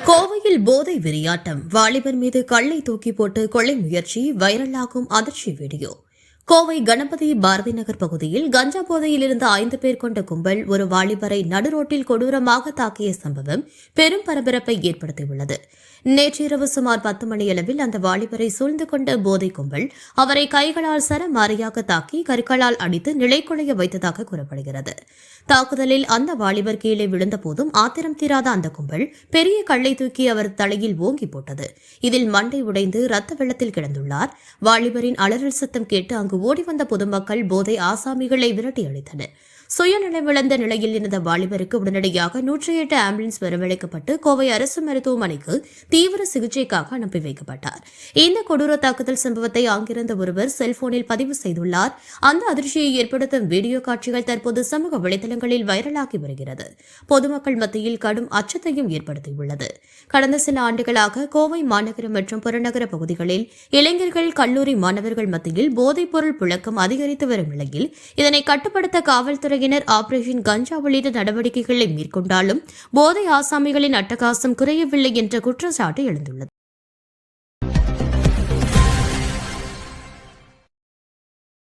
கோவையில் போதை வெறியாட்டம், வாலிபர் மீது கல்லை தூக்கி போட்டு கொலை முயற்சி, வைரலாகும் அதிர்ச்சி வீடியோ. கோவை கணபதி பாரதி நகர் பகுதியில் கஞ்சா போதையில் இருந்த 5 பேர் கொண்ட கும்பல் ஒரு வாலிபரை நடுரோட்டில் கொடூரமாக தாக்கிய சம்பவம் பெரும் பரபரப்பை ஏற்படுத்தியுள்ளது. நேற்றிரவு சுமார் 10 மணியளவில் அந்த வாலிபரை சூழ்ந்து கொண்ட போதை கும்பல் அவரை கைகளால் சரமாரியாக தாக்கி கற்களால் அடித்து நிலைக்குலைய வைத்ததாக கூறப்படுகிறது. தாக்குதலில் அந்த வாலிபர் கீழே விழுந்தபோதும் ஆத்திரம் தீராத அந்த கும்பல் பெரிய கல்லை தூக்கி அவர் தலையில் ஓங்கி போட்டது. இதில் மண்டை உடைந்து ரத்த வெள்ளத்தில் கிடந்துள்ளார். வாலிபரின் அலறல் சத்தம் கேட்டு அங்கு ஓடி வந்த பொதுமக்கள் போதை ஆசாமிகளை விரட்டி அடித்தனர். சுயநலமிழந்த நிலையில் இருந்த வாலிபருக்கு உடனடியாக 108 ஆம்புலன்ஸ் வரவழைக்கப்பட்டு கோவை அரசு மருத்துவமனைக்கு தீவிர சிகிச்சைக்காக அனுப்பி வைக்கப்பட்டார். இந்த கொடூர தாக்குதல் சம்பவத்தை அங்கிருந்த ஒருவர் செல்போனில் பதிவு செய்துள்ளார். அந்த அதிர்ச்சியை ஏற்படுத்தும் வீடியோ காட்சிகள் தற்போது சமூக வலைதளங்களில் வைரலாகி வருகிறது. பொதுமக்கள் மத்தியில் கடும் அச்சத்தையும் ஏற்படுத்தியுள்ளது. கடந்த சில ஆண்டுகளாக கோவை மாநகர மற்றும் புறநகர பகுதிகளில் இளைஞர்கள், கல்லூரி மாணவர்கள் மத்தியில் போதைப்பொருள் புழக்கம் அதிகரித்து வரும் நிலையில் இதனை கட்டுப்படுத்த காவல்துறை ஆபரேஷன் கஞ்சா உள்ளிட்ட நடவடிக்கைகளை மேற்கொண்டாலும் போதை ஆசாமிகளின் அட்டகாசம் குறையவில்லை என்ற குற்றச்சாட்டு எழுந்துள்ளது.